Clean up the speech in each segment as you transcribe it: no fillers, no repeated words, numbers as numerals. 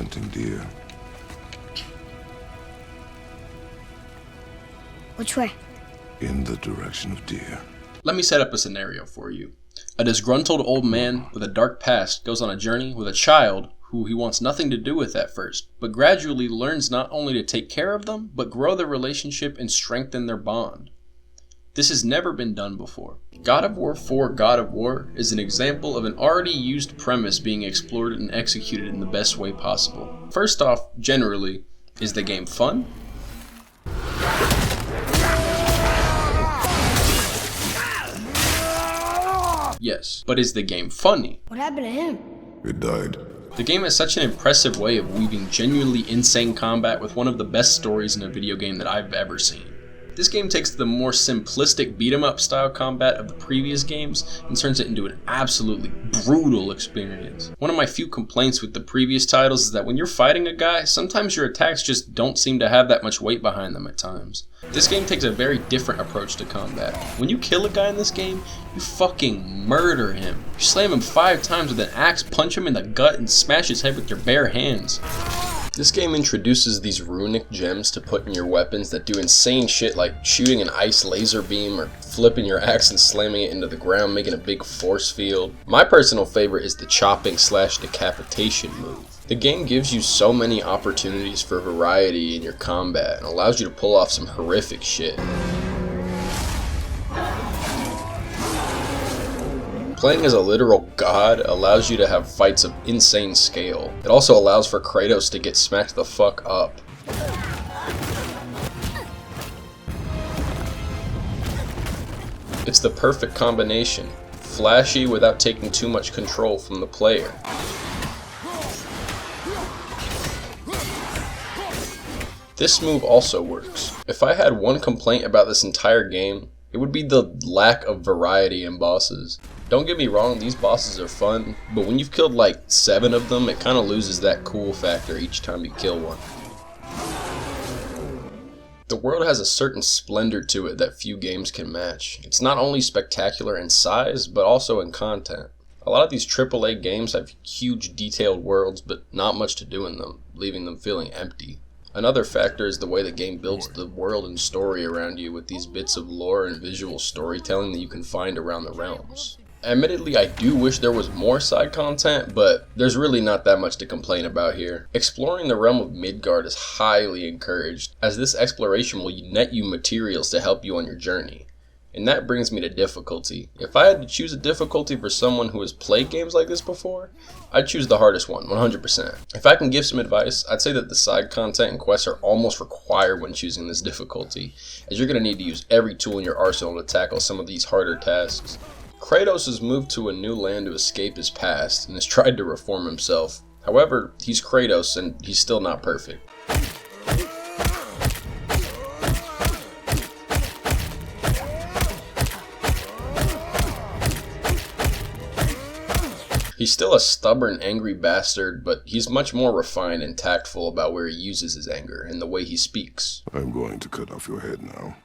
hunting deer. Which way? In the direction of deer. Let me set up a scenario for you. A disgruntled old man with a dark past goes on a journey with a child who he wants nothing to do with at first, but gradually learns not only to take care of them, but grow their relationship and strengthen their bond. This has never been done before. God of War 4 God of War is an example of an already used premise being explored and executed in the best way possible. First off, generally, is the game fun? Yes, but is the game funny? What happened to him? It died. The game has such an impressive way of weaving genuinely insane combat with one of the best stories in a video game that I've ever seen. This game takes the more simplistic beat-em-up style combat of the previous games and turns it into an absolutely brutal experience. One of my few complaints with the previous titles is that when you're fighting a guy, sometimes your attacks just don't seem to have that much weight behind them at times. This game takes a very different approach to combat. When you kill a guy in this game, you fucking murder him. You slam him 5 times with an axe, punch him in the gut, and smash his head with your bare hands. This game introduces these runic gems to put in your weapons that do insane shit like shooting an ice laser beam or flipping your axe and slamming it into the ground, making a big force field. My personal favorite is the chopping / decapitation move. The game gives you so many opportunities for variety in your combat and allows you to pull off some horrific shit. Playing as a literal god allows you to have fights of insane scale. It also allows for Kratos to get smacked the fuck up. It's the perfect combination. Flashy without taking too much control from the player. This move also works. If I had one complaint about this entire game, it would be the lack of variety in bosses. Don't get me wrong, these bosses are fun, but when you've killed like 7 of them, it kind of loses that cool factor each time you kill one. The world has a certain splendor to it that few games can match. It's not only spectacular in size, but also in content. A lot of these AAA games have huge detailed worlds, but not much to do in them, leaving them feeling empty. Another factor is the way the game builds the world and story around you with these bits of lore and visual storytelling that you can find around the realms. Admittedly, I do wish there was more side content, but there's really not that much to complain about here. Exploring the realm of Midgard is highly encouraged, as this exploration will net you materials to help you on your journey. And that brings me to difficulty. If I had to choose a difficulty for someone who has played games like this before, I'd choose the hardest one, 100%. If I can give some advice, I'd say that the side content and quests are almost required when choosing this difficulty, as you're going to need to use every tool in your arsenal to tackle some of these harder tasks. Kratos has moved to a new land to escape his past and has tried to reform himself. However, he's Kratos and he's still not perfect. He's still a stubborn, angry bastard, but he's much more refined and tactful about where he uses his anger and the way he speaks. I'm going to cut off your head now.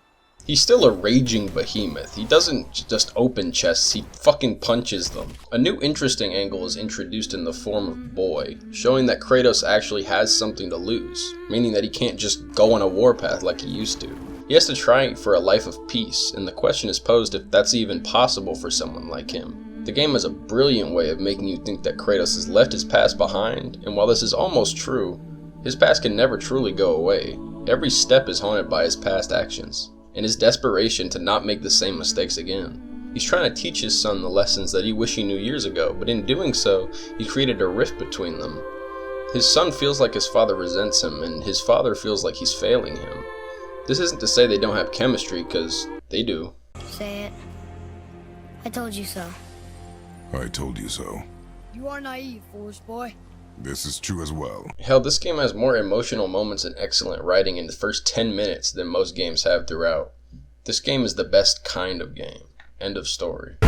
He's still a raging behemoth. He doesn't just open chests, he fucking punches them. A new interesting angle is introduced in the form of Boy, showing that Kratos actually has something to lose, meaning that he can't just go on a warpath like he used to. He has to try for a life of peace, and the question is posed if that's even possible for someone like him. The game has a brilliant way of making you think that Kratos has left his past behind, and while this is almost true, his past can never truly go away. Every step is haunted by his past actions, and his desperation to not make the same mistakes again. He's trying to teach his son the lessons that he wished he knew years ago, but in doing so, he created a rift between them. His son feels like his father resents him, and his father feels like he's failing him. This isn't to say they don't have chemistry, because they do. Say it. I told you so. I told you so. You are naive, foolish boy. This is true as well. Hell, this game has more emotional moments and excellent writing in the first 10 minutes than most games have throughout. This game is the best kind of game. End of story.